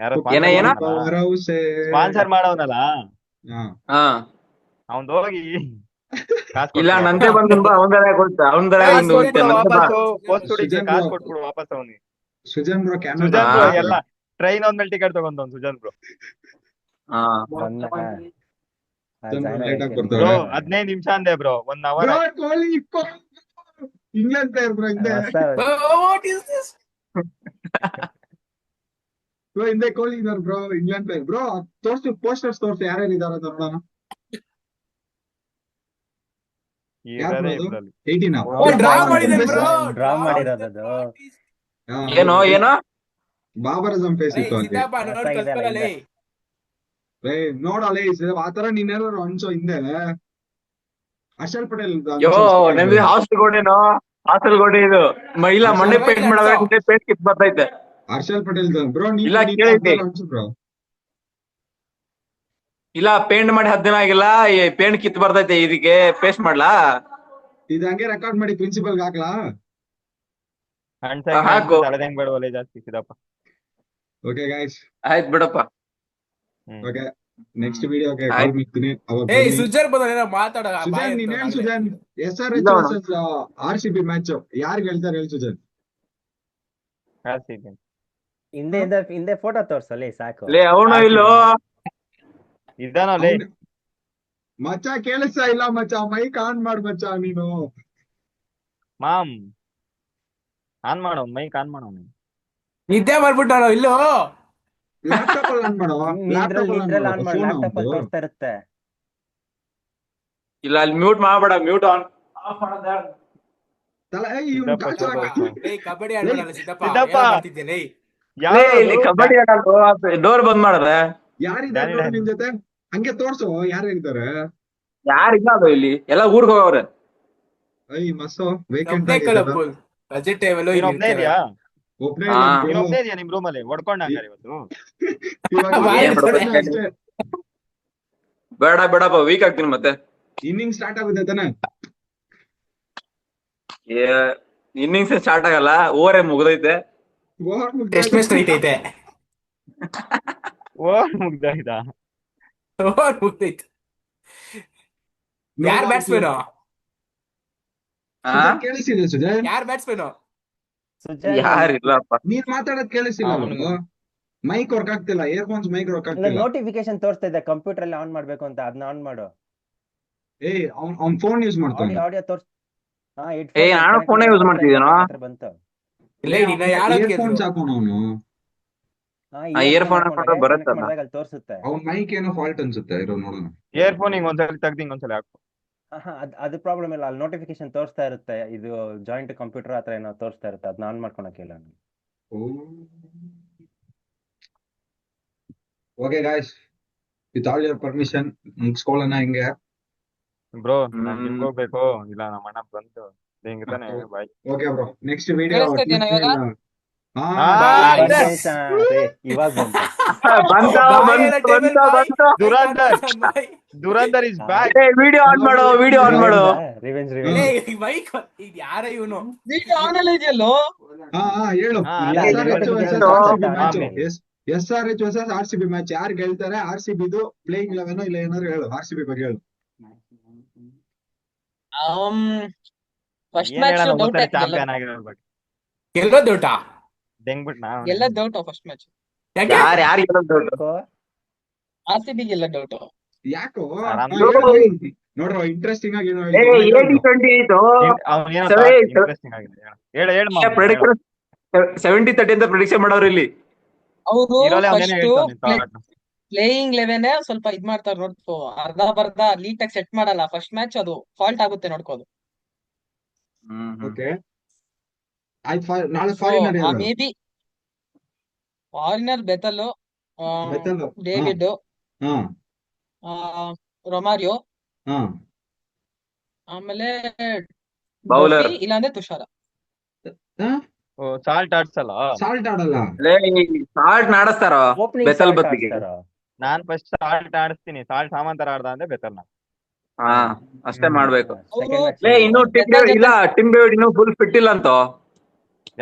ಯಾರೋ ಏನ ಸ್ಪಾನ್ಸರ್ ಏನ ಮಾಡವನಲ್ಲ. ಭರವಸೆ. ಸ್ಪಾನ್ಸರ್ ಮಾಡವನಲ್ಲ. ಹಾ. ಹಾ ಅವ್ನ್ ಹೋಗಿ ಕಾಸ್ ಇಲ್ಲ ಕೊಟ್ಬಿಡು ವಾಪಸ್. ನಂದೇ ಬಂದ್ ಅವಂದರ ಕೊಡ್ತ ಅವಂದರ ಕಾಸ್ ಬಂದು ಕೊಟ್ಬಿಡು ನಂದೇ ಬಾ. ವಾಪಸ್ಸು. ಪೋಸ್ಟ್ ಹುಡುಗಿಗೆ ಸುಜನ್ ಬ್ರೋ, ಕಾಸ್ ಕೊಟ್ಬಿಡು ವಾಪಸ್ ಅವನಿಗೆ. Sujan bro camera Sujan bro ಹಾ ಎಲ್ಲ ಟ್ರೈನ್ ಒಂದ್ಮೇಲೆ ಟಿಕೆಟ್ ತಗೊಂಡವ್ನು ಸುಜಾನ್ ಬ್ರೋ. ಹಾ ನನ್ನ ಲೇಟ್ ಆಗಿ ಬ್ರೋ ಬರ್ತಾರೆ. 15 ನಿಮಿಷ ಅಂದೆ ಬ್ರೋ, 1 hour ಬ್ರೋ ಆಯ್ತು. ಕೊಹ್ಲಿ ಇಂಗ್ಲೆಂಡ್ ಪ್ಲೇಯರ್ ಬ್ರೋ ಹಿಂದೆ. What is this? ಬ್ರೋ ಹಿಂದೆ ಕೊಹ್ಲಿ ಇದಾರೆ ಬ್ರೋ, ಇಂಗ್ಲೆಂಡ್ ಪ್ಲೇಯರ್ ಬ್ರೋ. ತೋರ್ಸು ಪೋಸ್ಟರ್ಸ್ ತೋರ್ಸು ಯಾರ್ಯಾರು ಇದಾರೆ ಅಂತ ನೋಡೋಣ. ಯಾರು ಬ್ರೋ ಇರೋದೇ ಅದು? ಇಬ್ರಲ್ಲಿ. 18 ಓ ಡ್ರಾ ಮಾಡಿದೆ ಬ್ರೋ. ಡ್ರಾ ಮಾಡಿರೋದದು. ಏನೋ ಏನೋ ಬಾಬರಿಸಂ ಫೇಸ್ ಏಯ್ ಇತ್ತು ಹಂಗೆ. ಸಿದ್ದಪ್ಪ ನೋಡಿ ಕಲ್ಸ್ಕೊಳಲೇ. ನೋಡಲ್ಲ ಆತರ ನೀನೇನಾದ್ರು ಅನ್ಸೋ ಹಿಂದೆ. ಹರ್ಷಲ್ ಪಟೇಲ್ ಯೋ ನಿಮ್ದು ಹಾಸ್ಟೆಲ್ ಗೋಡೆನೋ ಹಾಸ್ಟೆಲ್ ಗೋಡೆ ಇದು ಇಲ್ಲ ಮೊನ್ನೆ ಪೇಂಟ್ ಮಾಡಿದ್ರೆ ಪೇಂಟ್ ಕಿತ್ ಬರ್ತೈತೆ. ಹರ್ಷಲ್ ಪಟೇಲ್ ಬ್ರೋ ಇಲ್ಲ ಕೇಳಿದ್ದೆ. ಅನ್ಸು ಬ್ರೋ. ಇಲ್ಲ ಪೇಂಟ್ ಮಾಡಿ 10 ದಿನ ಆಗಿಲ್ಲ ಪೇಂಟ್ ಕಿತ್ ಬರ್ತೈತೆ ಇದಕ್ಕೆ ಪೇಸ್ಟ್ ಮಾಡ್ಲಾ. ಇದು ಹಂಗೆ ರೆಕಾರ್ಡ್ ಮಾಡಿ ಪ್ರಿನ್ಸಿಪಲ್ಗೆ ಹಾಕ್ಲಾ? ಹಾಕು. ತಲೆದಂಗ್ ಬೇಡವಲ್ಲ ಜಾಸ್ತಿ ಸಿದಪ್ಪ. ಓಕೆ ಗೈಸ್, ಆಯ್ತ್ ಬಿಡಪ್ಪ. ಓಕೆ ನೆಕ್ಸ್ಟ್ ವಿಡಿಯೋಗೆ ಕಾಲ್ ಆಯ್ತು. ಮಾಡ್ತೀನಿ. ಅವಾಗ ಏಯ್ ಬನ್ನಿ. ಸುಜನ್ ಬಂದ ಮಾತಾಡ. ಸುಜಾನ್ ನೀನೇನ್ ಸುಜಾನ್, SRH ಇಲ್ಲ ಅಣ್ಣ. ವರ್ಸಸ್ RCB ಮ್ಯಾಚ್ ಯಾರು ಗೆಲ್ತಾರೆ ಹೇಳಿ ಸುಜಾನ್? ಹಿಂದೆ ಫೋಟೋ ತೋರ್ಸಲ್ಲಿ ಸಾಕು. ಲೇ ಅವನು ಇಲ್ಲೋ ಇದಾನೋ ಲೇ. ಮಚ್ಚ ಕೇಳಿಸ್ತಾ ಇಲ್ಲ ಮಚ್ಚ, ಮೈಕ್ ಆನ್ ಮಾಡ್ ಮಚ್ಚ ನೀನು. ಮಾಮ್ ಆನ್ ಮಾಡೋನ್, ಮೈಕ್ ಆನ್ ಮಾಡೋನು. ನಿದ್ದೆ ಮಾಡ್ಬಿಟ್ಟಾರ ಇಲ್ಲೋ. ಲ್ಯಾಪ್ಟಾಪ್ ಅಲ್ಲಿ ಆನ್ ಮಾಡೋ, ಲ್ಯಾಪ್ಟಾಪ್ ಅಲ್ಲಿ ನಿಂದ್ರಲ್ಲಿ ಆನ್ ಆನ್ ಮಾಡಿ, ಫೋನ್ ಲ್ಯಾಪ್ಟಾಪ್ ಅಲ್ಲಿ ತೋರಿಸ್ತಾ ಇರುತ್ತೆ. ಇಲ್ಲ ಅಲ್ಲಿ ಮ್ಯೂಟ್ ಮಾಡ್ಬೇಡ ಮ್ಯೂಟ್ ಆನ್. ಏಯ್ ಕಬಡ್ಡಿ ಆಡ್ಬೇಡಲ್ಲ ಸಿದ್ದಪ್ಪ. ಸಿದ್ದಪ್ಪ. ಏನೋ ಮಾಡ್ತಿದ್ದೇನೆ. ಇಲ್ಲಿ ಕಬಡ್ಡಿ ಡೋರ್ ಬಂದ್ ಮಾಡಿದ್ರೆ ಯಾರಿದ್ದಾರೆ ನೋಡು ನಿನ್ ಜೊತೆ, ಹಂಗೆ ತೋರ್ಸು ಯಾರಿದ್ದಾರೆ. ಯಾರಿಲ್ಲ ಅದು ಇಲ್ಲಿ ಎಲ್ಲ ಊರ್ಗ್ ಹೋಗವ್ರೆ. ಮಸ್ಸು ವೇಕೆಂಟ್ ಒಬ್ನೇ ಕಲಪ್ಪು ರಜೆ ಟೈಮಲ್ಲೂ ನೀನ್ ಒಬ್ನೇ ಇದೆಯಾ? ಒಬ್ನೇ ಹಾ. ನೀನ್ ಒಬ್ನೇ ಇದೆಯಾ ನಿಮ್ ರೂಮ್ ಅಲ್ಲಿ ಹೊಡ್ಕೊಂಡ್ ಹಂಗಾರೆ ಇವತ್ತು? ಬೇಡ ಬೇಡಪ್ಪ ವೀಕ್ ಆಗ್ತೀನಿ ಮತ್ತೆ. ಇನ್ನಿಂಗ್ ಸ್ಟಾರ್ಟ್ ಆಗುತ್ತೆ ತಾನೆ? ಇನ್ನಿಂಗ್ಸ್ ಸ್ಟಾರ್ಟ್ ಆಗಲ್ಲ, ಓವರೇ ಮುಗ್ದೈತೆ. Test match ನಡೀತೈತೆ. ಓ ಮುಗ್ದಾಯ್ತಾ? ಮುಗ್ದೈತೆ. ಯಾರ್ ಬ್ಯಾಟ್ಸ್ಮನ್? ಕೇಳಿಸಿದೆ ಸುಜಯ್? ಯಾರ್ ಬ್ಯಾಟ್ಸ್ಮನ್? ಯಾರಿಲ್ಲಪ್ಪ. ನೀನ್ ಮಾತಾಡೋದ್ ಕೇಳಿಸಿಲ್ಲ ಅವನು. ಮೈಕ್ ವರ್ಕ್ ಆಗ್ತಿಲ್ಲ, ಇಯರ್ಫೋನ್ಸ್ ಮೈಕ್ ವರ್ಕ್ ಆಗ್ತಿಲ್ಲ. ನೋಟಿಫಿಕೇಶನ್ ತೋರಿಸ್ತಾ ಇದೆ ಕಂಪ್ಯೂಟರ್ ಅಲ್ಲಿ ಆನ್ ಮಾಡ್ಬೇಕು ಅಂತ, ಅದನ್ನ ಆನ್ ಮಾಡು. ಅವ್ನ್ ಫೋನ್ ಯೂಸ್ ಮಾಡ್ತಾನೆ. ಆಡಿಯೋ ತೋರ್ಸ್. ನಾನು ಫೋನೇ ಯೂಸ್ ಮಾಡ್ತಿದ್ದೀನೋ. ಬಂತು. ಇಲ್ಲ ನಿನ್ನ ಯಾರು ಇಯರ್ಫೋನ್ಸ್ ಹಾಕೋಣ ಅವನು. ಇಯರ್ಫೋನ್ ಹಾಕೊಂಡ್ರೆ ಬರುತ್ತಲ್ಲ. ಅಲ್ಲಿ ತೋರಿಸುತ್ತೆ. ಅವ್ನ್ ಮೈಕ್ ಏನೋ ಫಾಲ್ಟ್ ಅನ್ಸುತ್ತೆ, ಇರೋ ನೋಡೋಣ. ಇಯರ್ಫೋನ್ ಹಿಂಗ್ ಒಂದ್ಸಲ ತೆಗ್ದು ಒಂದ್ಸಲ ಹಾಕು. ಅದು ಪ್ರಾಬ್ಲಮ್ ಇಲ್ಲ, ಅಲ್ಲಿ ನೋಟಿಫಿಕೇಶನ್ ತೋರಿಸ್ತಾ ಇರುತ್ತೆ. ಇದು ಜಾಯಿಂಟ್ ಕಂಪ್ಯೂಟರ್ ಹತ್ರ ಏನೋ ತೋರಿಸ್ತಾ ಇರುತ್ತೆ, ಅದನ್ನ ಆನ್ ಮಾಡ್ಕೊಳಕ್ಕಿಲ್ಲ. Okay guys, with all your permission ಮುಗಿಸ್ಕೊಳ್ಳೋಣ ಹಿಂಗೆ. ಬ್ರೋ ನಾನ್ ಜಿಮ್ಗೆ ಹೋಗ್ಬೇಕು, ಇಲ್ಲ ನಮ್ಮ ಅಣ್ಣ ಬಂತು ಹೆಂಗಿರ್ತಾನೆ. Bye. Okay bro, next video. ಕೇಳಿಸ್ತಿದ್ಯಾ ಇವಾಗ? ಇವಾಗ ಬಂತು. Dhurandhar is back. Video on ಮಾಡು ವಿಡಿಯೋ ಆನ್ ಮಾಡು. ರಿವೆಂಜ್ ಮೈಕ್ ಇದು ಯಾರ ಇವನು? ವಿಡಿಯೋ ಆನಲ್ಲ ಇದೆಯಲ್ಲೋ. ಹೇಳು. SRH ವರ್ಸಸ್ RCB ಮ್ಯಾಚ್ ಯಾರು ಗೆಲ್ತಾರೆ? RCB ದು ಪ್ಲೇಯಿಂಗ್ 11 ಇಲ್ಲ ಏನಾದ್ರು ಹೇಳು. RCB ಬಗ್ಗೆ ಹೇಳು. ಫಸ್ಟ್ ಮ್ಯಾಚ್ ಡೌಟ್ ಚಾಂಪಿಯನ್ ಆಗಿರೋರ್ ಬಗ್ಗೆ ಗೆಲ್ಲೋ ಡೌಟ ದೆಂಗ್ಬಿಟ್ ನಾ ಎಲ್ಲ ಡೌಟ್. ಫಸ್ಟ್ ಮ್ಯಾಚ್ ಯಾರು RCB ಗೆಲ್ಲ ಡೌಟ್. ಯಾಕೋ ಆರಾಮ್ ನೋಡ್ರ ಇಂಟ್ರೆಸ್ಟಿಂಗ್ ಆಗಿ ಏನೋ ಇಂಟ್ರೆಸ್ಟಿಂಗ್ ಆಗಿದೆ. ಹೇಳು ಹೇಳು ಮಾಮ. 70-30 ಅಂತ ಪ್ರೆಡಿಕ್ಷನ್ ಮಾಡೋರು ಇಲ್ಲಿ. ಅವರು ಇರೋಲೆ ಅವನೇನೋ ಹೇಳ್ತಾನೆ ಪ್ಲೇಯಿಂಗ್ 11 ಸ್ವಲ್ಪ ಇದ್ ಮಾಡ್ತಾರ ನೋಡ್ಕೋ. ಅರ್ಧ ಬರ್ಧ ನೀಟಾಗಿ ಸೆಟ್ ಮಾಡಲ್ಲ. ಫಸ್ಟ್ ಮ್ಯಾಚ್ ಅದು ಫಾಲ್ಟ್ ಆಗುತ್ತೆ ನೋಡ್ಕೋದು. ಓಕೆ ಆಯ್ತು. ನಾಳೆ ಫಾರಿನರ್ ಯಾರು? ಮೇ ಬಿ ಫಾರಿನರ್ ಬೆತಲ್, ಡೇವಿಡ್, ರೊಮಾರಿಯೋ, ಆಮೇಲೆ ಬೌಲರ್ ಇಲ್ಲಾಂದ್ರೆ ತುಷಾರ. ಸಾಲ್ಟ್ ಆಡ್ಸಲ್ಲ. ಸಾಲ್ಟ್ ಆಡಲ್ಲ. ಸಾಲ್ಟ್ ಆಡಿಸ್ತಾರ ಬೆಸಲ್ ಬತ್ತಿಗೆ. ನಾನ್ ಫಸ್ಟ್ ಸಾಲ್ಟ್ ಆಡಿಸ್ತೀನಿ. ಸಾಲ್ಟ್ ಸಾಮಂತರ ಆಡ್ದ ಅಂದ್ರೆ ಬೆತಲ್ನ. ಹಾ ಅಷ್ಟೇ ಮಾಡ್ಬೇಕು. ಅವ್ರು ಇನ್ನು ಟಿಮ್ ಡೇವಿಡ್ ಇನ್ನೂ ಫುಲ್ ಫಿಟ್ ಇಲ್ಲ ಅಂತ.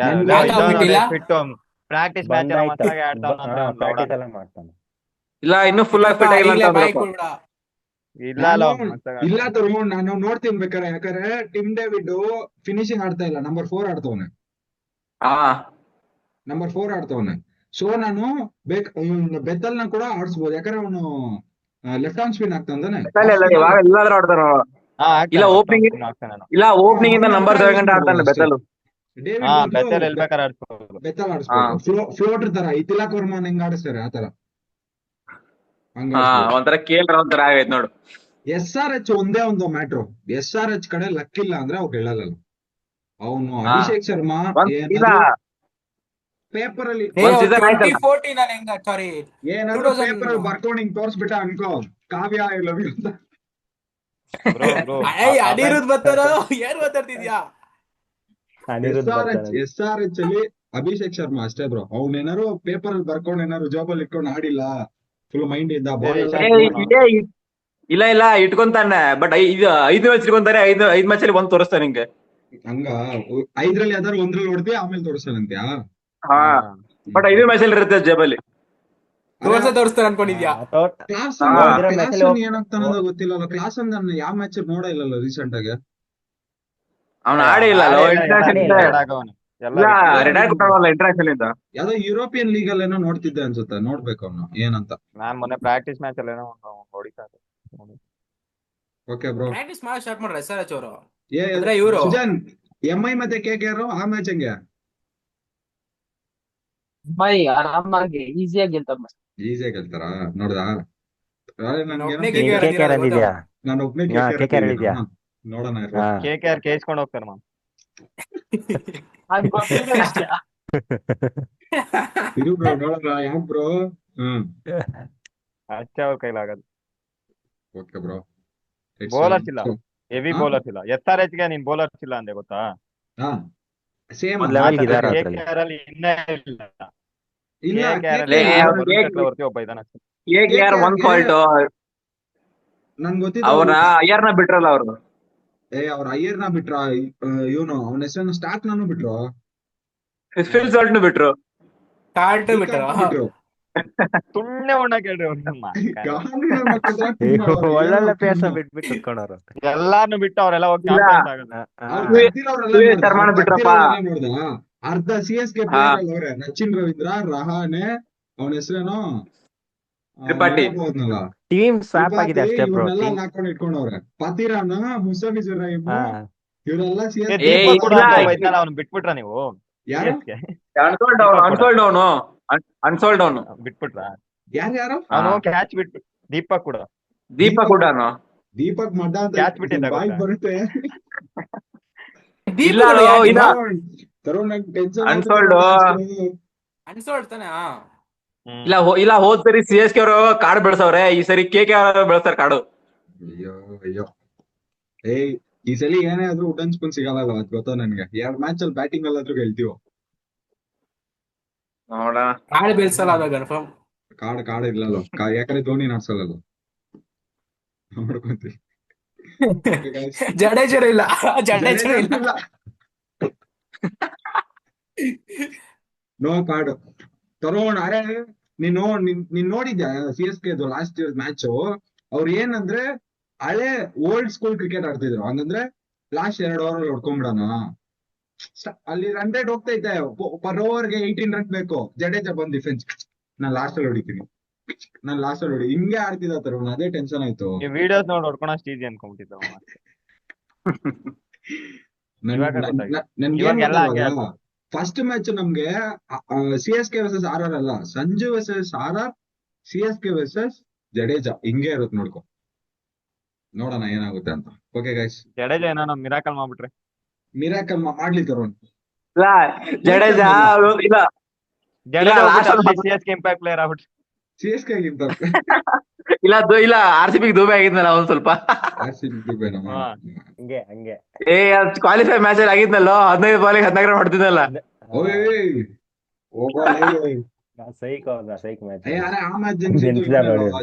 ಫಿಟ್ಟು ಪ್ರಾಕ್ಟೀಸ್ ಮ್ಯಾಚ್ ಎಲ್ಲ ಬಂದಾಯ್ತು ಮಸ್ತಾಗಿ ಆಡ್ತಾವನ ಅಂದ್ರೆ ಅವ್ನು ಪ್ರಾಕ್ಟೀಸ್ ಲೌಡನ್. ಎಲ್ಲ ಮಾಡ್ತಾನೆ. ಇಲ್ಲ ಇನ್ನೂ ಫುಲ್ ಆಗಿ ಫಿಟ್ ಆಗಿಲ್ಲ ಅಂತ ಈಗಲೇ ಬಾಯ್ ಅಂದ್ರಪ್ಪ. ಕೊಡ್ಬಿಡ. ಇಲ್ಲ ಅಲ್ಲ ನಾನು ಅವ್ನು ಮಸ್ತಾಗಿ ಇಲ್ಲ ಆಡ್ತಾನೆ. ತರುಣ್, ನಾನು ನೋಡ್ತೀನಿ ಬೇಕಾರೆ. ಯಾಕಂದ್ರೆ ಟಿಮ್ ಡೇವಿಡ್ ಫಿನಿಶಿಂಗ್ ಆಡ್ತಾ ಇಲ್ಲ, ನಂಬರ್ 4 ಆಡ್ತವನೆ, ಹಾ ನಂಬರ್ 4 ಆಡ್ತವನೆ. ಸೊ ನಾನು ಬೆತ್ತಲ್ನ ಕೂಡ ಆಡಿಸ್ಬೋದು, ಯಾಕಂದ್ರೆ ಅವನು ಲೆಫ್ಟ್ ಆರ್ಮ್ ಸ್ಪಿನ್ ಆಗ್ತಾನೆ. ಇಲ್ಲ ಇವಾಗ ಇಲ್ಲಾದ್ರೂ ಆಡ್ತಾನ. ಹಾ ಇಲ್ಲ ಆಗ್ತಾನೆ, ಓಪನಿಂಗ್ ಆಗ್ತಾನೆ ನಾನು. ಇಲ್ಲ ಓಪನಿಂಗ್ ಇಂದ ನಂಬರ್ ತಗೊಂಡು ಆಡ್ತಾನೆ ಬೆತ್ತಲು. ಹಾ ಡೇವಿಡ್ ಬೆತ್ತಲ್ ಎಲ್ ಬೇಕಾದ್ರೆ ಆಡ್ಸ್ಬೋದು. ಬೆತ್ತಲ್ ಆಡಿಸ್ಬೋದು, ಫ್ಲೋಟರ್ ತರ ಈ ತಿಲಕ್ ವರ್ಮನ್ ಹೆಂಗ್ ಆಡಿಸ್ತಾರೆ ಆತರ ಹಂಗ ಹಾ ಆಡಿಸ್ಬೋದು. ಒಂಥರ ಕೇಂದ್ರ ಒಂಥರ ಆಗೈತ್ ನೋಡು. SRH ಒಂದೇ ಒಂದು ಮ್ಯಾಟ್ರು, SRH ಕಡೆ ಲಕ್ ಇಲ್ಲ ಅಂದ್ರೆ ಅವ್ರು ಹೇಳಲ್ಲ. ಅವನು ಹಾ. ಅಭಿಷೇಕ್ ಶರ್ಮಾ ಇಲ್ಲ ಪೇಪರ್ ಅಲ್ಲಿ ಒಂದ್ season ಆಯ್ತಲ್ಲ. 2014 ಅಲ್ಲಿ ಹೆಂಗ ಸಾರಿ ಏನಾದ್ರು 2000 ಪೇಪರ್ ಅಲ್ಲಿ ಬರ್ಕೊಂಡು ಹಿಂಗ್ ತೋರ್ಸ್ಬಿಟ್ಟ ಅನ್ಕೋ, ಕಾವ್ಯ ಐ ಲವ್ ಯು ಅಂತ. ಬ್ರೋ ಅನಿರುದ್ಧ್ ಬರ್ತಾರ. ಏನ್ ಮಾತಾಡ್ತಿದ್ಯಾ? ಅನಿರುದ್ಧ್ SRH ಅಲ್ಲಿ ಅಭಿಷೇಕ್ ಶರ್ಮಾ ಅಷ್ಟೇ ಬ್ರೋ. ಅವ್ನೇನಾರು ಪೇಪರ್ ಅಲ್ಲಿ ಬರ್ಕೊಂಡು ಏನಾರು ಜಾಬ್ ಅಲ್ಲಿ ಇಟ್ಕೊಂಡು ಆಡಿಲ್ಲ, ಫುಲ್ ಮೈಂಡ್ ಇದ್ದ ಬಾಲ್ ಇಲ್ಲ ಇಲ್ಲ ಇಟ್ಕೊಂತಾನೆ. ಬಟ್ ಇದು 5 ಮ್ಯಾಚ್ ಇಟ್ಕೊಂತಾರೆ. 5 ಮ್ಯಾಚ್ ಅಲ್ಲಿ ಒಂದ್ ತೋರಿಸ್ತಾನೆ ನಿಂಗೆ. ಹಂಗ 5ರಲ್ಲಿ ಯಾವ್ದಾರು ಒಂದ್ರಲ್ಲಿ ಹೊಡ್ದಿ ಆಮೇಲೆ ತೋರಿಸ್ತಾನಂತ್ಯಾ. ಹಾ ಬಟ್ 5 ಮ್ಯಾಚ್ ಅಲ್ಲಿ ಇರುತ್ತೆ ಜೇಬಲ್ಲಿ. ತೋರ್ಸ್ತಾರ ಅನ್ಕೊಂಡಿದ್ಯಾ? ಕ್ಲಾಸ್ ಹಾ. ಏನಾಗ್ತಾನೋ ಗೊತ್ತಿಲ್ಲ. ಕ್ಲಾಸ್ ನಾನು ಯಾವ ಮ್ಯಾಚ್ ನೋಡೇ ಇಲ್ಲಲ್ಲ ರೀಸೆಂಟ್ ಆಗಿ. ಅವ್ನು ಆಡೇ ಇಲ್ಲ ಇಂಟರ್ನ್ಯಾಷನಲ್ ಇಂದ. ಇಲ್ಲ ರಿಟೈರ್ ಕೊಟ್ಟವಲ್ಲ ಇಂಟರ್ನ್ಯಾಷನಲ್ ಇಂದ. ಯಾವ್ದೋ ಯುರೋಪಿಯನ್ ಲೀಗ್ ಅಲ್ಲಿ ಏನೋ ನೋಡ್ತಿದ್ದೆ ಅನ್ಸುತ್ತೆ, ನೋಡ್ಬೇಕು ಅವ್ನು ಏನಂತ. ನಾನ್ ಮೊನ್ನೆ ಪ್ರಾಕ್ಟೀಸ್ ಮ್ಯಾಚ್ ಅಲ್ಲಿ ಏನೋ ಹೊಡಿತಾ ಇದ್ದೆ. Okay bro. ಪ್ರಾಕ್ಟೀಸ್ ಮಾಡಿ ಸ್ಟಾರ್ಟ್ ಮಾಡ್ರೆ SRH ಅವರು. ಏ ಅಂದ್ರೆ ಇವ್ರು ಸುಜಾನ್, MI ಮತ್ತೆ KKR ಆ ಮ್ಯಾಚ್ ಹೆಂಗೆ? ಆರಾಮಾಗಿ ಈಸಿಯಾಗಿ ಗೆಲ್ತಾರೆ. ಈಸಿಯಾಗಿ ಗೆಲ್ತಾರ ನೋಡ್ದಾ? ಒಬ್ನೇ ನೀನ್ KKR KKR ಅಲ್ಲಿ ಇದೆಯಾ? ನಾನು ಒಬ್ನೇ ಹಾ, KKR KKR ಅಲ್ಲಿ ಇದೆಯಾ? ನೋಡೋಣ ಇರು. ಹಾ. KKR ಕೇಸ್ಕೊಂಡು ಹೋಗ್ತಾರೆ ಮಾಮ್. ಇರು ಬ್ರೋ, ನೋಡೋಣ ಯಾಕೆ ಬ್ರೋ. ಅಷ್ಟೇ ಅವ್ರ ಕೈಲಾಗದು. Okay bro. ಬೌಲರ್ಸ್ ಇಲ್ಲ, ಹೆವಿ ಹಾ? ಬೌಲರ್ಸ್ ಇಲ್ಲ. SRH ಗೆ ನೀನ್ ಬೌಲರ್ಸ್ ಇಲ್ಲ ಅಂದೆ ಗೊತ್ತಾ? ಹಾ ಸೇಮ್ ಒಂದ್ level ಗೆ ಇದಾರೆ ಅದ್ರಲ್ಲಿ. KKR ಅಲ್ಲಿ ಇನ್ನೇ ಇಲ್ಲ. ಇಲ್ಲ KKR ಲೇ, ಅಲ್ಲಿ KKR ವರುಣ್ ಚಕ್ರವರ್ತಿ ಒಬ್ಬ ಇದಾನೆ ಅಷ್ಟೇ. KKR ಒಂದ್ ಫಾಲ್ಟ್, ನನ್ಗೆ ಗೊತ್ತಿದ್ದು ಅವ್ರ ಅಯ್ಯರ್ನ ಬಿಟ್ರಲ್ಲ ಅವ್ರು. ಅವ್ರ ಅಯ್ಯರ್ನ ಬಿಟ್ರ, ಇವನು ಅವನ ಹೆಸರನ್ನು ಸ್ಟಾಕ್ ನಾನು ಬಿಟ್ರು, ಫಿಲ್ ಸಾಲ್ಟ್ನು ಬಿಟ್ರು. ಸ್ಟಾರ್ಟ್ ಬಿಟ್ರ. ಬಿಟ್ರು. ಸುಮ್ನೆ ಒಣ ಕೇಳ್ರಿ ಅವ್ರನ್ನ. ಗಾಂಧಿನಗರ ಮಕ್ಕಳ team ಮಾಡೋರು, ಒಳ್ಳೊಳ್ಳೆ ಏನೋ ಪ್ಲೇಯರ್ಸ್ team. ಬಿಟ್ಬಿಟ್ಟು ಕುತ್ಕೊಂಡವ್ರು. ಎಲ್ಲಾರ್ನು ಬಿಟ್ಟು ಅವರೆಲ್ಲ ಹೋಗಿ ಇಲ್ಲ. ಚಾಂಪಿಯನ್ಸ್ ಆಗೋದು. ಅವ್ರು ಸುಯೇಶ್ ತೆಗ್ದಿರೋರೆಲ್ಲ ನೋಡ್ದ? ಶರ್ಮಾನ ಬಿಟ್ರಪ್ಪ. ನೋಡ್ದ? ಅರ್ಧ CSK ಹಾ. ಪ್ಲೇಯರ್ ಅವ್ರೆ. ಸಚಿನ್ ರವೀಂದ್ರ, ರಹಾನೆ, ಅವನ ಹೆಸರೇನೋ ತ್ರಿಪಾಠಿ. ಟೀಮ್ ಸ್ವಾಪ್ ಆಗಿದೆ ಅಷ್ಟೇ ಬ್ರೋ. ಇವನ್ನೆಲ್ಲ ಹಾಕೊಂಡು ಇಟ್ಕೊಂಡವ್ರೆ. ಪತಿರಾನ, ಮುಸಫಿಜುರ್ ರಹೀಮ್, ಇವರೆಲ್ಲ ಏ, CSK ದೀಪಕ್ ಕೂಡ ಇಲ್ಲ, ಅಂತ ಇದ್ನಲ್ಲ, ಅವ್ನು ಬಿಟ್ಬಿಟ್ರ ನೀವು? ಯಾರು CSK ಅನ್ಸೋಲ್ಡ್ ಅವನು, ಅನ್ಸೋಲ್ಡ್ ಅವನು ಬಿಟ್ಬಿಟ್ರ? ಯಾರು ಅವನು ಕ್ಯಾಚ್ ಬಿಟ್ಬಿಟ್ಟು. ದೀಪಕ್ ಕೂಡ ದೀಪಕ್ ಕೂಡನು. ದೀಪಕ್ ಮಡ್ಡ ಅಂತ ಕ್ಯಾಚ್ ಬಿಟ್ಟಿದ್ದ ಬಾಯ್ ಗೊತ್ತಾ? ಬರುತ್ತೆ. ಇಲ್ಲ ಇಲ್ಲ ತರುಣ್ ನಂಗೆ ಟೆನ್ಷನ್ Unsold. ಅನ್ಸೋಳ್ ತಾನೆ. ಇಲ್ಲ ಇಲ್ಲ ಹೋದ್ ಸರಿ CSK ಅವರು ಕಾಡು ಬೆಳೆಸವ್ರೆ, ಈ ಸರಿ KKR ಬೆಳೆಸ್ತಾರೆ ಕಾಡು. ಅಯ್ಯೋ ಅಯ್ಯೋ. ಈ ಸಲ ಏನೇ ಆದ್ರೂ ವುಡನ್ ಸ್ಪೂನ್ ಸಿಗಲ್ಲ, ಅದ್ ಗೊತ್ತಾ ನನ್ಗೆ. 2 ಮ್ಯಾಚ್ ಅಲ್ಲಿ ಬ್ಯಾಟಿಂಗ್ ಅಲ್ಲಾದ್ರೂ ಗೆಲ್ತೀವೋ. ನೋಡ ಕಾಳು ಬೆಳ್ಸಲ್ಲ ಅದ ಕನ್ಫರ್ಮ್. ಕಾಡ್ ಇರ್ಲಲ್ಲ, ಯಾಕಂದ್ರೆ ಧೋನಿ ನಾಡ್ಸಲ್ಲ. ನೋಡ್ಕೊಂತೀವಿ. ಜಡೇಜರ್ ಇಲ್ಲ, ಜಡೇಜರ್ ಇಲ್ಲ. ನೋ ಕಾರ್ಡ್ ತರೋಣ. ಅರೆ ನೀನ್ ನೋಡಿದ್ಯಾ CSK ಲಾಸ್ಟ್ ಇಯರ್ ಮ್ಯಾಚ್? ಅವ್ರು ಏನಂದ್ರೆ ಹಳೆ ಓಲ್ಡ್ ಸ್ಕೂಲ್ ಕ್ರಿಕೆಟ್ ಆಡ್ತಿದ್ರು. ಹಂಗಂದ್ರೆ ಲಾಸ್ಟ್ 2 ಓವರ್ ಹೊಡ್ಕೊಂಡ್ಬಿಡೋಣ. ಅಲ್ಲಿ ರನ್ ರೇಟ್ ಹೋಗ್ತೈತೆ, ಪರ್ ಓವರ್ಗೆ 18 ರನ್ ಬೇಕು. ಜಡೇಜಾ ಬಂದ್ ಡಿಫೆನ್ಸ್, ನಾನ್ ಲಾಸ್ಟ್ ಅಲ್ಲಿ ಹೊಡಿತೀನಿ, ಹಿಂಗೆ ಆಡ್ತಿದ್ದ ತರೋಣ. ಅದೇ ಟೆನ್ಷನ್ ಆಯ್ತು. ಈ ವಿಡಿಯೋಸ್ ನೋಡಿ ಹೊಡ್ಕೊಳಷ್ಟು ಈಸಿ ಅನ್ಕೊಂಡ್ಬಿಟ್ಟಿದ್ದ. ಇವಾಗ ಗೊತ್ತಾಯ್ತು. ಇವಾಗೆಲ್ಲ ಹಂಗೆ ಆಡ್ತಾರೆ. ಫಸ್ಟ್ ಮ್ಯಾಚ್ ನಮ್ಗೆ CSK ವರ್ಸಸ್ RR ಅಲ್ಲ, Sanju versus RR, CSK versus Jadeja, ಹಿಂಗೆ ಇರುತ್ತೆ. ನೋಡೋಣ ಏನಾಗುತ್ತೆ ಅಂತ. ಓಕೆ ಗೈಸ್, ಜಡೇಜಾ ಏನೋ ಮಿರಾಕಲ್ ಮಾಡ್ಬಿಟ್ರೆ. ಮಿರಾಕಲ್ ಮಾಡ್ಲಿ ತರೋಣ. ಇಲ್ಲ ಜಡೇಜಾ ಇಲ್ಲ ಜಡೇಜಾ last ಅಲ್ಲಿ CSK ಇಂಪ್ಯಾಕ್ಟ್ ಪ್ಲೇಯರ್ ಆಗ್ಬಿಟ್ರೆ. CSK ಗಿಂತ ಇಲ್ಲ ಇಲ್ಲ RCB ದುಬೆ ಆಗಿದ್ನಲ್ಲ ಅವ್ನು ಸ್ವಲ್ಪ. RCB ದುಬೆನಾ? ಹಾ. ಹಂಗೆ ಕ್ವಾಲಿಫೈ ಮ್ಯಾಚ್ ಅಲ್ಲಿ ಆಗಿದ್ನಲ್ಲೋ, 15 ಬಾಲಿಗೆ 14 ರನ್ ಹೊಡ್ತಿದ್ನಲ್ಲ. ಓಯ್ ಹೋಗೋ ಸೈಕ್ ಮ್ಯಾಚ್. ಅರೆ ಆ ಮ್ಯಾಚ್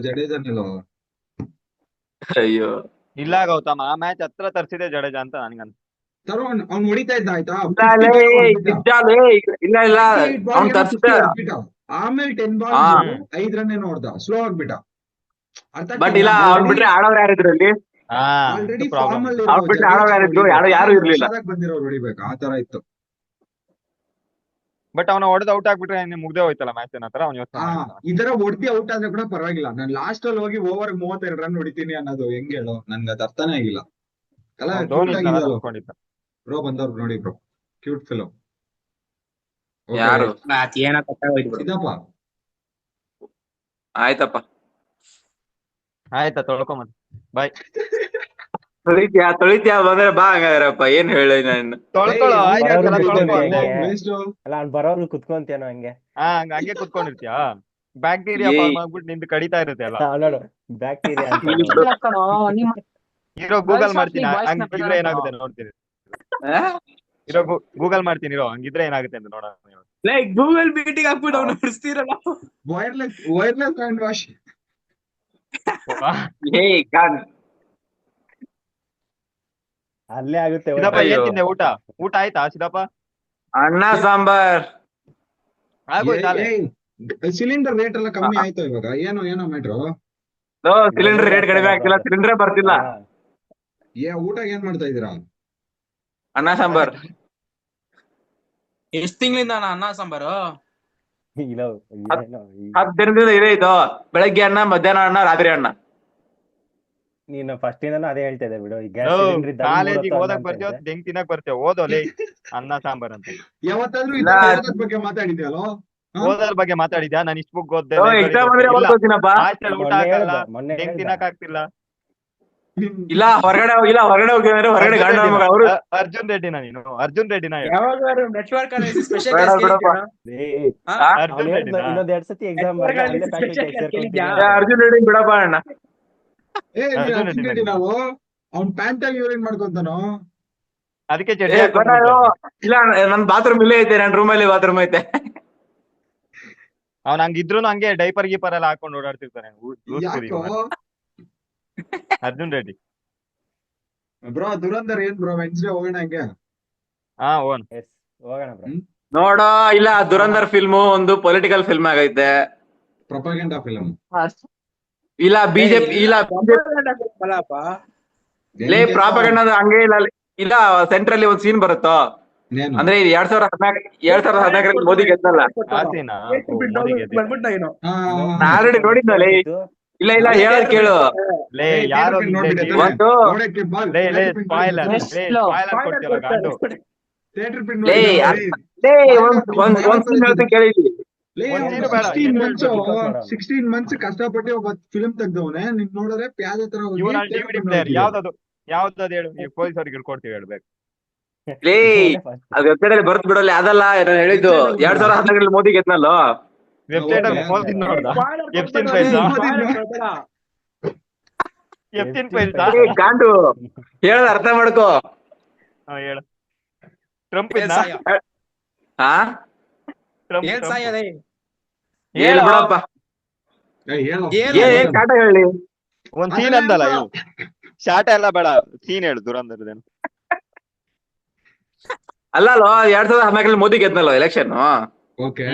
ಜಡೇಜಾನಿಲ್ಲೋ. ಅಯ್ಯೋ ಇಲ್ಲ ಗೌತಮ್, ಆ ಮ್ಯಾಚ್ ಹತ್ರ ತರ್ಸಿದೆ ಜಡೇಜಾ ಅಂತ ನನ್ಗನ್ಸ. ತರುಣ್ ಅವ್ನು ಹೊಡಿತಾ ಇದ್ದ ಆಯ್ತಾ, ಇಲ್ಲ 50 ಲೇ, ಬಾಲ್ ಹೊಡ್ಬಿಟ್ಟ, ನಿಜ ಲೇ, ಇಲ್ಲ ಇಲ್ಲ 48 ಬಾಲ್ ಅವ್ನ್ ತರ್ಸ್ತ 50 ಹೊಡ್ಬಿಟ್ಟ. ಆಮೇಲೆ 10 ಬಾಲ್ ಹಾ 5 ರನ್ ಏನೋ ಹೊಡ್ದ, ಸ್ಲೋ ಆಗ್ಬಿಟ್ಟ. ಅರ್ಥ ಬಟ್ ಆಗ್ತಿದ್ಯಾ? ಇಲ್ಲ, ಅವ್ನ್ ಆಲ್ರೆಡಿ ಬಿಟ್ರೆ ಆಡೋರು ಯಾರಿದ್ರು ಅಲ್ಲಿ? ಹಾ ಆಲ್ರೆಡಿ ಇದು ಪ್ರಾಬ್ಲಮ್ ಫಾರ್ಮ್ ಅಲ್ಲಿ ಇದೆ. ಇರೋ ಅವ್ನ್ ಬಿಟ್ರೆ ಆಡೋರು ಜಡೇಜಾ ಯಾರಿದ್ರು? ಯಾರು ಹೊಡಿಬೇಕಾ, ಯಾರು ಇರ್ಲಿಲ್ಲ. ಹೊಸದಾಗಿ ಬಂದಿರೋರು ಹೊಡಿಬೇಕಾ, ಆ ತರ ಇತ್ತು. ಬಟ್ ಅವ್ನ ಹೊಡೆದು ಔಟ್ ಆಗ್ಬಿಟ್ರೆ ಇನ್ನು ಮುಗ್ದೇ ಹೋಯ್ತಲ್ಲ ಮ್ಯಾಚ್ ಅನ್ನೋ ಅವ್ನು ಯೋಚನೆ ಆ ಮಾಡಿರ್ತಾನೆ. ಈ ತರ ಹೊಡ್ದಿ ಔಟ್ ಆದ್ರೆ ಕೂಡ ಪರವಾಗಿಲ್ಲ, ನಾನ್ ಲಾಸ್ಟ್ ಅಲ್ಲಿ ಹೋಗಿ ಓವರ್ 32 ರನ್ ಹೊಡಿತೀನಿ ಅನ್ನೋದು ಹೆಂಗ್ ಹೇಳು, ನನ್ಗೆ ಅದು ಅರ್ಥನೇ ಆಗಿಲ್ಲ. ಅಲ್ಲ ಅವ್ನು ಧೋನಿ ಕ್ಯೂಟ್ ಇದ್ನಲ್ಲ ಆಗಿದಲ್ಲ ಅನ್ಕೊಂಡಿದ್ದ. ಬ್ರೋ, ಬಂದವ್ರು ನೋಡಿ ಬ್ರೋ, ಕ್ಯೂಟ್ ಫಿಲಮ್. ಯಾರು? ಏನೋ ಕಟ್ಟಾಗೋಯ್ತು ಬಿಡು. ಇದಪ್ಪ ಆಯ್ತಪ್ಪ, ಆಯ್ತಾ ತೊಳ್ಕೊಂಬಂದ್ ಬಾಯ್. ತೊಳಿತ್ಯಾ ಬಂದ್ರೆ ಬಾ ಹಂಗಾರಪ್ಪ, ಏನ್ ಹೇಳಿ ನಾನು. ತೊಳ್ಕೊಳ್ಳೋ ಏಯ್, ಆಯ್ತು ಬರೋರು ಎಲ್ಲ ಬಿಡ್ಕೊಂಡು ತೊಳ್ಕೊ ಹೆಂಗೆ? ಅಂದೆ. ವೇಸ್ಟ್. ಅಲ್ಲ ಅವ್ನು ಬರೋರ್ಗು ಕುತ್ಕೊಂತೇನೋ ಹಂಗೆ. ಹಂಗೆ ಕುತ್ಕೊಂಡಿರ್ತೀಯಾ? ಬ್ಯಾಕ್ಟೀರಿಯಾ ಏಯ್ ಫಾರ್ಮ್ ಆಗ್ಬಿಟ್ಟು ನಿಂದು ಕಡಿತಾ ಇರುತ್ತೆ ಅಲ್ಲ. ನೋಡು ಬ್ಯಾಕ್ಟೀರಿಯಾ ಅಂತ ಇಲ್ಲಿ ನೋಡು. ಇರೋ ಗೂಗಲ್ ಮಾಡ್ತೀನಿ, ಹಂಗಿದ್ರೆ ಏನಾಗುತ್ತೆ ನೋಡ್ತೀನಿ. ಇರೋ ಗೂಗಲ್ ಮಾಡ್ತೀನಿ ಇರೋ, ಹಂಗಿದ್ರೆ ಏನಾಗುತ್ತೆ ಅಂತ ನೋಡೋಣ. ಲೈಕ್ ಗೂಗಲ್ ಮೀಟಿಂಗ್ ಹಾಕ್ಬಿಟ್ಟು ಅವ್ನು ನಡೆಸ್ತಿರಲ್ಲ. Wireless hand wash. Hey gone. ಅಲ್ಲೇ ಆಗುತ್ತೆ ಸಿದಪ್ಪ ಅಯ್ಯೋ. ಏನ್ ತಿಂದೆ ಊಟ? ಊಟ ಆಯ್ತಾ ಸಿದಪ್ಪ? ಅನ್ನ ಸಾಂಬಾರ್. ಆಗೋಯ್ತಾಲೆ. ಸಿಲಿಂಡರ್ ರೇಟ್ ಎಲ್ಲ ಕಮ್ಮಿ ಆಯ್ತು ಇವಾಗ, ಏನೋ ಮ್ಯಾಟ್ರು. ಸಿಲಿಂಡರ್ ರೇಟ್ ಕಡಿಮೆ ಆಗ್ತಿಲ್ಲ, ಸಿಲಿಂಡರ್ ಬರ್ತಿಲ್ಲ. ಊಟ ಏನ್ ಮಾಡ್ತಾ ಇದೀರಾ? ಅನ್ನ ಸಾಂಬಾರ್. ಎಷ್ಟ್ ತಿಂಗಳಿಂದ ಅನ್ನ ಸಾಂಬಾರು? ಇಲ್ಲ ಏನೋ 10 ದಿನದಿಂದ ಇದೇ ಇದು, ಬೆಳಗ್ಗೆ ಅನ್ನ, ಮಧ್ಯಾಹ್ನ ಅನ್ನ, ರಾತ್ರಿ ಅನ್ನ. ನೀನು ಫಸ್ಟ್ ಇಂದನೂ ಅದೇ ಹೇಳ್ತಾ ಇದ್ದೆ ಬಿಡು. ಈ ಗ್ಯಾಸ್ ಸಿಲಿಂಡರ್ ಇದ್ದಾಗ 3 ಕಾಲೇಜಿಗೆ ಹೊತ್ತು ಅನ್ನ ಓದಕ್ ಅಂತ ಬರ್ತೀವ, ಇದ್ದೆ. ಹೆಂಗ್ ತಿನ್ನಕ್ ಬರ್ತೀವ? ಓದೋಲಿ ಅನ್ನ ಸಾಂಬಾರ್ ಅಂತ. ಯಾವತ್ತಾದ್ರೂ ಇಲ್ಲ. ಓದೋದ್ ಬಗ್ಗೆ ಮಾತಾಡಿದ್ಯಲ್ಲೋ? ಓದೋದ್ರ ಬಗ್ಗೆ ಮಾತಾಡಿದ್ಯಾ? ನಾನು ಇಷ್ಟ ಬುಕ್ ಓದ್ದೆ, ಎಕ್ಸಾಮ್ ಅಂದ್ರೆ ಓದ್ಕೋತೀನಪ್ಪ. ಆಯ್ತಲ್ಲ ಊಟ ಮೊನ್ನೆ ಆಗಲ್ಲ, ಹೇಳ್ದ, ಮೊನ್ನೆ ಹೆಂಗ್ ಹೇಳ್ದ. ತಿನ್ನಕ್ ಆಗ್ತಿಲ್ಲ. ಇಲ್ಲ ಹೊರಗಡೆ ಹೋಗಿದ್ರೆ ಹೊರಗಡೆ ಗಂಡ ಮಗ ಅವರು. ಅರ್ಜುನ್ ರೆಡ್ಡಿನ ನೀನು? ಅರ್ಜುನ್ ರೆಡ್ಡಿನ ಹೇಳು. ಯಾವಾಗ ನೆಟ್ವರ್ಕ್ ಕಾಲೇಜ್ ಸ್ಪೆಷಲ್ ಬೇಡ ಬಿಡಪ್ಪ. ಅರ್ಜುನ್ ರೆಡ್ಡಿನ? ಇನ್ನೊಂದ್ 2 ಸತಿ ಎಕ್ಸಾಮ್ Network ಅಲ್ಲಿ ಅಲ್ಲೇ special ಫ್ಯಾಕಲ್ಟಿ class ಕೇಳಿದ್ಯಾ? ಅರ್ಜುನ್ ರೆಡ್ಡಿ ಬಿಡಪ್ಪ ಅಣ್ಣ. ನೀನ್ ಅರ್ಜುನ್ ಅರ್ಜುನ್ ರೆಡ್ಡಿ ನಾವು ಅವ್ನ್ ಪ್ಯಾಂಟಾಗಿ ಯೂರಿನ್ ಮಾಡ್ಕೊಂತಾನೋ? ಅದಕ್ಕೆ ಏ ಚಡ್ಡಿ ಬೇಡ ಇಲ್ಲ, ನನ್ ಬಾತ್ರೂಮ್ ಇಲ್ಲೇ ಐತೆ, ನನ್ ರೂಮ್ ಅಲ್ಲಿ ಬಾತ್ರೂಮ್ ಐತೆ. ಅವ್ನ ಹಂಗಿದ್ರು ಹಂಗೆ ಡೈಪರ್ ಗೀಪರ್ ಎಲ್ಲ ಹಾಕೊಂಡು ಓಡಾಡ್ತಿರ್ತಾನೆ. ಯಾಕೋ ಅರ್ಜುನ್ ರೆಡ್ಡಿ. ಬ್ರೋ? ದುರಂಧರ್ ಏನ್ ಬ್ರೋ, ವೆನ್ಸ್ಡೇ ಹೋಗೋಣ ಹಂಗೆ? ಓನ್ ಎಸ್ ಹೋಗೋಣ ಬ್ರೋ. ನೋಡೋ, ಇಲ್ಲ ದುರಂಧರ್ ಫಿಲ್ಮು ಒಂದು ಪೊಲಿಟಿಕಲ್ ಫಿಲ್ಮ್ ಆಗೈತೆ. ಪ್ರೊಪಗಂಡಾ ಫಿಲಮ್. ಇಲ್ಲ ಬಿಜೆಪಿ, ಇಲ್ಲ ಲೇ ಪ್ರಾಪಗಂಡ ಹಂಗೆ ಇಲ್ಲ. ಇಲ್ಲ ಸೆಂಟ್ರಲ್ಲಿ ಒಂದ್ ಸೀನ್ ಬರುತ್ತೋ, ಏನು? ಅಂದ್ರೆ 2014 ಮೋದಿ ಗೆದ್ದಲ್ಲ. ಆಸೀನಾ? ಮೋದಿ ಗೆದ್ದಿದ್ದ. ನಾ ಆಲ್ರೆಡಿ ನೋಡಿದ್ನಲ್ಲ. ಇಲ್ಲ ಇಲ್ಲ, ಹೇಳೋದ್ ಕೇಳು. ಲೇ ಯಾರೋ ಒಂದು ಸ್ಪಾಯ್ಲರ್ ಕೊಡ್ತೀಯಲ್ಲ ಗಾಂಡು. ಲೇ ಒಂದ್ ಸೀನ್ ಹೇಳ್ತೀನಿ ಕೇಳಿ. ಒಂದ್ ಸೀನು ಬೇಡ, 16 ಮಂತ್ಸ್ ಕಷ್ಟಪಟ್ಟು ಒಬ್ಬ ಫಿಲ್ಮ್ ತೆಗ್ದವನೆ, ನಿನ್ ನೋಡಿದ್ರೆ ಪ್ಯಾಜ ತರ ಹೋಗಿ ಇವನ theatre ಡಿವಿಡಿ print ಪ್ಲೇಯರ್ ನೋಡ್ತಿದ್ದೆ. ಯಾವ್ದದು ಹೇಳು? ಈಗ ಪೊಲೀಸರಿಗೆ ಹೇಳ್ಕೊಡ್ತೀವಿ ಹೇಳ್ಬೇಕು. ಲೇ ಅದ್ ವೆಬ್ಸೈಟ್ ಅಲ್ಲಿ ಬರ್ತ್ ಬಿಡಲ್ಲ, ಅದಲ್ಲ ನಾನು ಹೇಳಿದ್ದು. 2014 ಮೋದಿ ಗೆದ್ನಲ್ಲ. ವೆಬ್ಸೈಟ್ ಅಲ್ಲಿ ಹೋಗಿ ನೋಡ್ದ? ಎಫ್ಟಿನ್ ಫೈಲ್ಸ್ ಗಾಂಡು ಹೇಳದ್ ಅರ್ಥ ಮಾಡ್ಕೋ. ಹೇಳು. ಟ್ರಂಪ್ ಇದ್ದ? ಹಾ ಟ್ರಂಪ್ ಹೇಳ ಬಿಡಪ್ಪ. ಹೇಳು. ಏನ್ ಕಾಟ ಹೇಳಿ. ಒಂದ್ ಸೀನ್ ಅಂದಲ್ಲ ಹೇಳು. ಶಾಟ ಎಲ್ಲ ಬೇಡ, ಸೀನ್ ಹೇಳು ದುರಂಧರದೇನು. ಅಲ್ಲೋ 2014 ಮೋದಿ ಗೆದ್ನಲ್ಲ ಎಲೆಕ್ಷನ್. ಓಕೆ.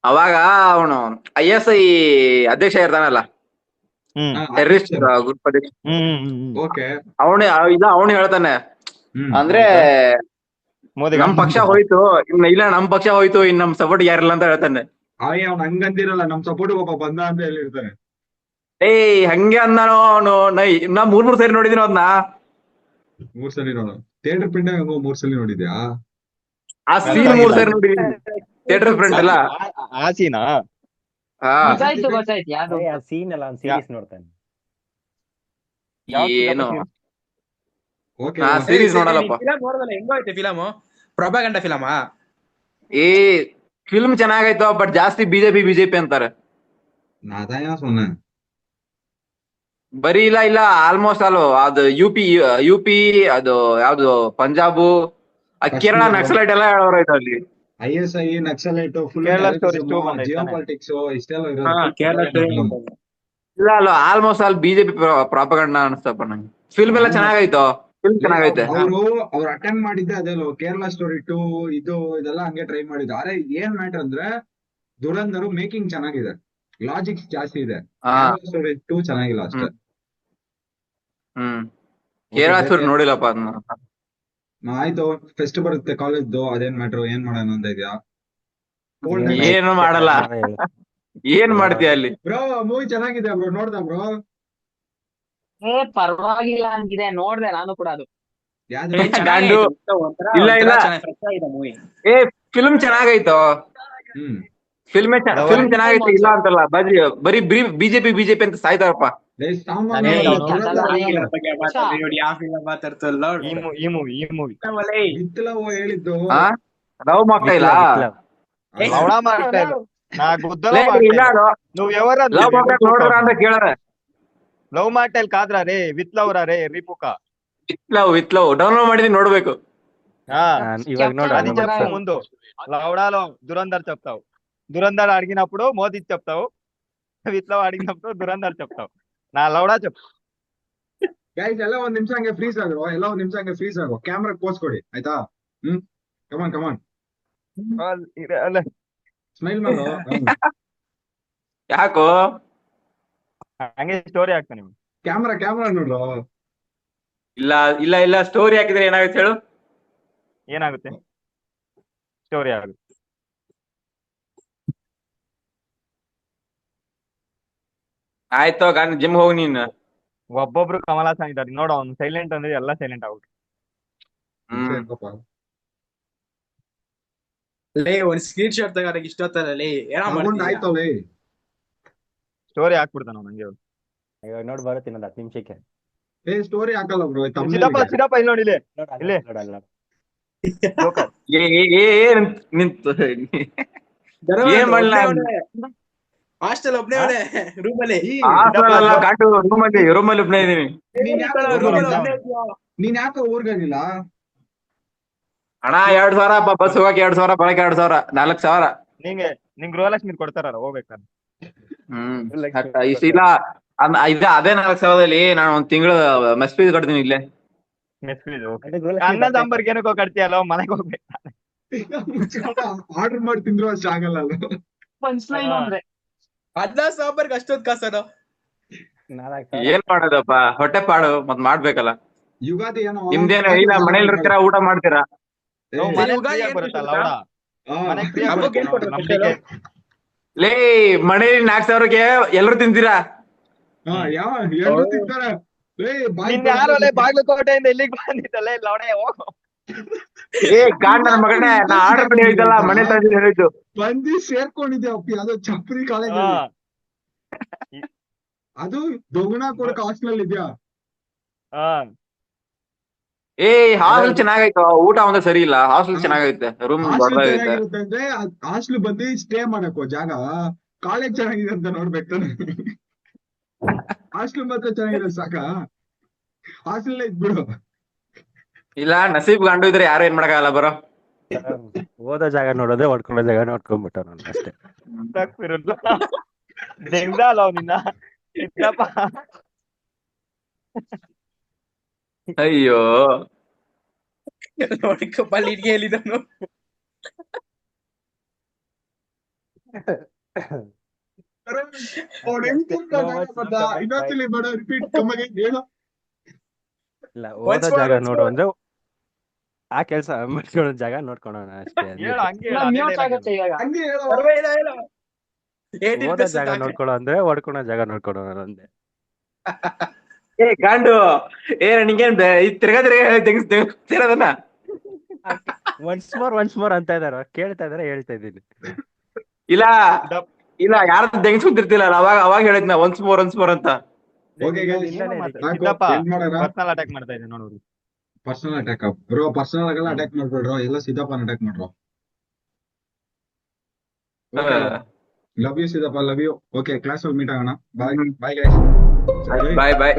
ಅವಾಗ ಅವನು ISI ಅಧ್ಯಕ್ಷ ಇರ್ತಾನಲ್ಲ, ಟೆರರಿಸ್ಟ್ ಗ್ರೂಪ್ ಅಧ್ಯಕ್ಷ. ಓಕೆ. ಅವನು ಹೇಳ್ತಾನೆ, ಅಂದ್ರೆ ಮೋದಿ ನಮ್ ಪಕ್ಷ ಹೋಯ್ತು, ನಮ್ ಪಕ್ಷ ಹೋಯ್ತು, ಇನ್ ನಮ್ ಸಪೋರ್ಟ್ ಯಾರಿಲ್ಲ ಅಂತ ಹೇಳ್ತಾನೆ. ಅವ್ನ್ ಹಂಗಂದಿರಲ್ಲ, ನಮ್ ಸಪೋರ್ಟ್ ಒಬ್ಬ ಬಂದ ಅಂತ ಹೇಳಿರ್ತಾನೆ. ಏಯ್ ಹಂಗೆ ಅಂದಾನೋ ಅವನು. ನಾ 3 ಸರಿ ನೋಡಿದೀನಿ ಅದನ್ನ. 3 ಸಲ ನೋಡು. ಥಿಯೇಟರ್ ಪ್ರಿಂಟ್ 3 ಸಲ ನೋಡಿದ್ಯಾ? ಆ ಸೀನ್ 3 ಸರಿ ನೋಡಿದೀನಿ, ಥಿಯೇಟರ್ ಫ್ರೆಂಡ್ ಎಲ್ಲ. ಆ ಸೀನಾ? ಹಾ ಆ ಸೀನ್ ಅಲ್ಲ, ಅವ್ನು ಸೀರೀಸ್ ನೋಡ್ತಾನೆ. ಏನು ಓಕೆ. ನಾ ಸೀರೀಸ್ ನೋಡಲ್ಲಪ್ಪ. ಹೆಂಗೋಯ್ತು ಫಿಲಮ್? ಪ್ರೊಪಗಂಡ ಫಿಲಮಾ? ಈ ಫಿಲ್ಮ್ ಚೆನ್ನಾಗೈತು, ಬಟ್ ಜಾಸ್ತಿ ಬಿಜೆಪಿ ಅಂತಾರೆ. ನಾದಾಯ ಸೊನ್ನೆ ಬರೀ ಇಲ್ಲ ಆಲ್ಮೋಸ್ಟ್ ಅಲ್ ಅದು ಯುಪಿ ಅದು ಯಾವ್ದು ಪಂಜಾಬು, ಕೇರಳ ನಕ್ಸಲೈಟ್ ಎಲ್ಲ ಹೇಳೋರೈತೆ ಅಲ್ಲಿ. ISI Naxalite full Kerala stories too ಬಂದೈತೆ ಜಿಯೋ ತಾನೆ? ಪಾಲಿಟಿಕ್ಸ್ ಇಷ್ಟೆಲ್ಲ ಹಾ, ಇರೋದು. ಇಲ್ಲ ಆಲ್ಮೋಸ್ಟ್ ಅಲ್ಲಿ ಬಿಜೆಪಿ ಪ್ರಾಪಗಂಡ ಅನಿಸ್ತಪ್ಪ ನಂಗೆ. ಫಿಲ್ಮ್ ಎಲ್ಲ ಚೆನ್ನಾಗೈತು. ಫಿಲ್ಮ್ ಚೆನ್ನಾಗೈತೆ. ಅವ್ರು ಅಟೆಂಡ್ ಮಾಡಿದ್ದೆ ಅದೆಲ್ಲ ಕೇರಳ ಸ್ಟೋರಿ 2 ಇದೆಲ್ಲ ಹಂಗೆ ಟ್ರೈ ಮಾಡಿದ್ದು. ಆದ್ರೆ ಏನ್ ಮ್ಯಾಟರ್ ಅಂದ್ರೆ ದುರಂಧರ್ ಮೇಕಿಂಗ್ ಚೆನ್ನಾಗಿದೆ, ಲಾಜಿಕ್ಸ್ ಜಾಸ್ತಿ ಇದೆ. ಹಾ ಕೇರಳ ಸ್ಟೋರಿ 2 ಚೆನ್ನಾಗಿಲ್ಲ ಅಷ್ಟೇ. ಹ್ಮ್ ಕೇರಳ ಸ್ಟೋರಿ ನೋಡಿಲ್ಲಪ್ಪ ಅದನ್ನ. ಆಯ್ತು, ಫೆಸ್ಟ್ ಬರುತ್ತೆ ಕಾಲೇಜ್ದು, ಅದೇನ್ ಮ್ಯಾಟ್ರು, ಏನ್ ಮಾಡೋಣ ಅಂತ ಇದ್ಯಾ? ಏನು ಮಾಡಲ್ಲ, ಏನ್ ಮಾಡ್ತೀಯ ಅಲ್ಲಿ? ಬ್ರೋ ಮೂವಿ ಚೆನ್ನಾಗಿದೆ ಬ್ರೋ, ನೋಡ್ದ ಬ್ರೋ? ಪರವಾಗಿಲ್ಲ ಅಂತಿದೆ, ನೋಡ್ದೆ ನಾನು ಕೂಡ ಅದು. ಯಾವ್ದು? ಗಾಂಡು. ಇಲ್ಲ ಇಲ್ಲ ಮೂವಿ. ಏ ಫಿಲ್ಮ್ ಚೆನ್ನಾಗೈತೋ, ಹ್ಮ್ ಫಿಲ್ಮ್ ಚೆನ್ನಾಗೈತೆ, ಇಲ್ಲ ಅಂತಲ್ಲ. ಬರೀ ಬಿಜೆಪಿ ಅಂತ ಸಾಯ್ತಾರಪ್ಪ. ಸಾಮಾನ್ಯ ಏ, ಅವ್ನು ಈ ಮೂವಿ ಬಿತ್ತಲವ ಹೇಳಿದ್ದು. ಹಾ ಲವ್ ಮಾಡ್ತಾ ಇಲ್ಲ. ಲವಣ ಮಾಡ್ತಾ ಇಲ್ಲ, ನಾ ಗುದ್ದಲ ಲೇ, ಮಾಡ್ತಾ ಇಲ್ಲ ಇಲ್ಲ. ಅದು. నువ్వు ఎవరు ಲವ್ ಮಾಡ್ತಾ ನೋಡ್ರ ಅಂತ ಕೇಳ್ರೆ. ಲವ್ ಮಾಡ್ತಾ ಇಲ್ಲ ಕಾದ್ರ ರೇ, ವಿತ್ ಲವ್ರ ರೇ ರಿಪುಕ. ವಿತ್ ಲವ್ ಡೌನ್ಲೋಡ್ ಮಾಡಿದೀನಿ, ನೋಡ್ಬೇಕು. ఆ ఇవాళ నోడు అది చెప్పు ముందు. లవడాలో దురంధర్ చెప్తావు, దురంధర్ అడిగినప్పుడు మోదీ చెప్తావు, విత్లవ్ అడిగినప్పుడు దురంధర్ చెప్తావు. నా లవడా చెప్పు. ಗೈಸ್ ಎಲ್ಲ ಒಂದ್ ನಿಮಿಷ ಹಂಗೆ ಫ್ರೀಸ್ ಆಗೋ, ಎಲ್ಲ ಒಂದ್ ನಿಮಿಷ ಹಂಗೆ ಫ್ರೀಸ್ ಆಗೋ, ಕ್ಯಾಮ್ರಾ ಪೋಸ್ ಕೊಡಿ ಆಯ್ತಾ? ಕಮಾನ್ ಕಮಾನ್, ಸ್ಮೈಲ್ ಮಾಡೋ. ಯಾಕೋ ಹಂಗೆ ಸ್ಟೋರಿ ಹಾಕ್ತಾನೆ. ಕ್ಯಾಮ್ರಾ ನೋಡ್ರೋ. ಇಲ್ಲ ಇಲ್ಲ ಇಲ್ಲ, ಸ್ಟೋರಿ ಹಾಕಿದ್ರೆ ಏನಾಗುತ್ತೆ ಹೇಳು? ಏನಾಗುತ್ತೆ? ಸ್ಟೋರಿ ಆಗುತ್ತೆ. ಆಯ್ತು, ಜಿಮ್ ಹೋಗಿ ನೀನ್. ಒಬ್ಬೊಬ್ರು ಕಮಲಾಸನ್ ಇದ್ದಾರೆ ನೋಡ, ಅವ್ನು ಸೈಲೆಂಟ್ ಅಂದ್ರೆ ಎಲ್ಲ ಸೈಲೆಂಟ್ ಆಗ್ಬಿಟ್ಟು. ಲೇ ಒಂದ್ ಸ್ಕ್ರೀನ್ ಶಾಟ್ ತಗೋರಕ್ಕೆ ಇಷ್ಟೊತ್ತಲ್ಲ ಆಯ್ತವೇ, ಸ್ಟೋರಿ ಹಾಕ್ಬಿಡ್ತಾನ ನಂಗೆ. ಇವಾಗ ನೋಡ್ ಬರುತ್ತೆ ಇನ್ನೊಂದು 10 ನಿಮಿಷಕ್ಕೆ. ಸ್ಟೋರಿ ಹಾಕಲ್ಲ ಬ್ರೋ. ಸಿದಪ್ಪ ಇಲ್ಲಿ ನೋಡಿ, ಇಲ್ಲೇ ನಿಂತು ಏನ್ ಮಾಡ್ಲ? ಹಾಸ್ಟೆಲ್ ಒಬ್ನೇ ಅವನೇ ರೂಮಲ್ಲಿ. ರೂಮಲ್ಲಿ ಒಬ್ನೇ ಇದೀನಿ. ನೀನ್ ಯಾಕೆ ಊರ್ಗಾಗಿಲ್ಲ? ಅಣ್ಣ 2,000 ಬಸ್ ಹೋಗಕ್ಕೆ 2,000, ಬರಕ್ಕೆ 2,000, 4,000. ನಿಂಗ್ ಗೃಹಲಕ್ಷ್ಮಿ ಕೊಡ್ತಾರ ಹೋಗ್ಬೇಕಾದ್ರೆ. ಇಲ್ಲ ಅದೇ 4,000ದಲ್ಲಿ ನಾನು ಒಂದ್ ತಿಂಗಳು ಮೆಸ್ ಫೀಸ್ ಕಟ್ತೀನಿ ಇಲ್ಲೇ. ಅನ್ನ ಸಾಂಬಾರ್ಗೆ ಏನಕ್ಕೋ ಕಟ್ತೀಯಲ್ಲ, ಮನೆಗೆ ಹೋಗ್ಬೇಕು. ಆರ್ಡರ್ ಮಾಡಿ ತಿಂದ್ರು ಅಷ್ಟು ಆಗಲ್ಲ ಅಲ್ಲ. ಅನ್ನ ಸಾಂಬಾರ್ಗೆ ಅಷ್ಟೊಂದ್ ಕಾಸದು. ಏನ್ ಮಾಡೋದಪ್ಪ, ಹೊಟ್ಟೆ ಪಾಡು ಮತ್ ಮಾಡ್ಬೇಕಲ್ಲ. ಯುಗಾದಿ ಏನೋ ನಿಮ್ದೇನು ಇಲ್ಲ, ಮನೇಲಿ ಇರ್ತೀರಾ, ಊಟ ಮಾಡ್ತೀರಾ. ಲೇ ಮನೇಲಿ 4,000ಕ್ಕೆ ಎಲ್ಲರೂ ತಿಂತೀರಾ? ಎಲ್ರು ತಿಂತಾರೆ. ಬಾಗಲಕೋಟೆಯಿಂದ ಇಲ್ಲಿಗೆ ಬಂದಿದ್ದಲ್ಲ ಲವಣೆ. ಏ ಗಾಂಡ್ ನನ್ನ ಮಗನೇ, ನಾ ಆರ್ಡರ್ ಮಾಡಿ ಹೇಳಿದ್ದಲ್ಲ, ಮನೆ ತಂದು ಹೇಳಿದ್ದು. ಬಂದಿ ಸೇರ್ಕೊಂಡಿದ್ದೆ ಅಪ್ಪಿ, ಅದು ಚಪ್ರಿ ಕಾಲೇಜ್. ಅದು ದೊಗುಣ ಕೂಡ ಹಾಸ್ಟೆಲ್ ಇದ್ಯಾ? ಏ ಹಾಸ್ಟೆಲ್ ಚೆನ್ನಾಗೈತೆ, ಊಟ ಒಂದೇ ಸರಿ ಇಲ್ಲ. ಹಾಸ್ಟೆಲ್ ಚೆನ್ನಾಗೈತೆ, ರೂಮ್ ದೊಡ್ಡದಾಗೈತೆ. ಅಂದ್ರೆ ಹಾಸ್ಟೆಲ್ ಬಂದು ಸ್ಟೇ ಮಾಡಕ್ಕೋ ಜಾಗ, ಕಾಲೇಜ್ ಚೆನ್ನಾಗಿದೆ ಅಂತ ನೋಡ್ಬೇಕು. ಹಾಸ್ಟೆಲ್ ಮಾತ್ರ ಚೆನ್ನಾಗಿದೆ ಸಾಕ, ಹಾಸ್ಟೆಲ್ ಇದ್ಬಿಡು. ಇಲ್ಲ ನಸೀಬ್ ಗಂಡು ಇದ್ರೆ ಯಾರು ಏನ್ ಮಾಡಕ್ಕಾಗಲ್ಲ ಬರೋ. ಓದೋ ಜಾಗ ನೋಡೋದೇ, ಹೊಡ್ಕೊಳ್ಳೋ ಜಾಗ ನೋಡ್ಕೊಂಡ್ಬಿಟ್ಟ ನಾನು ಅಷ್ಟೇ. ಅಯ್ಯೋ ನೋಡಿಕಪ್ಪಲ್ಲಿಗೆ ಹೇಳಿದನು. ಇಲ್ಲ ಓದೋ ಜಾಗ ನೋಡು ಅಂದ್ರೆ ಆ ಕೆಲ್ಸ ಮಾಡ್ಕೊಳ್ಳೋ ಜಾಗ ನೋಡ್ಕೊಳೋಣ ಅಷ್ಟೇ. ಓದೋ ಜಾಗ ನೋಡ್ಕೊಳ್ಳೋ ಅಂದ್ರೆ ಹೊಡ್ಕೊಳೋ ಜಾಗ ನೋಡ್ಕೊಳೋಣ ಅಂದೆ. ಏ ಗಾಂಡು, ನಿಂಗೇನ್ ತಿರ್ಗಾ ತಿರ್ಗದನ್ನ ಒನ್ಸ್ ಮೋರ್ ಅಂತ ಇದಾರ, ಕೇಳ್ತಾ ಇದಾರೆ, ಹೇಳ್ತಾ ಇದ್ದೀನಿ. ಇಲ್ಲ ಇಲ್ಲ ಯಾರ ತೆಗಿಸ್ಕೊಂತಿರ್ತಿಲ್ಲ, ಅವಾಗ ಹೇಳಿದ್ನ ಒನ್ಸ್ ಮೋರ್ ಅಂತ. ಪರ್ಸನಲ್ ಅಟ್ಯಾಕ್ ಮಾಡ್ತಾ ಇದ್ದೆ ನೋಡ್ರಿ. ಪರ್ಸನಲ್ ಅಟ್ಯಾಕ್ ಬ್ರೋ, ಪರ್ಸನಲ್ ಆಗಲ್ಲ ಅಟ್ಯಾಕ್ ಮಾಡ್ಬೇಡ್ರೋ, ಎಲ್ಲ ಸಿದ್ದಪ್ಪನ ಅಟ್ಯಾಕ್ ಮಾಡ್ರೋ. Love you Siddappa, love you. Okay, class ಅಲ್ಲಿ ಮೀಟ್ ಆಗೋಣ. ಬಾಯ್ ಬಾಯ್. ಬಾಯ್ ಬಾಯ್.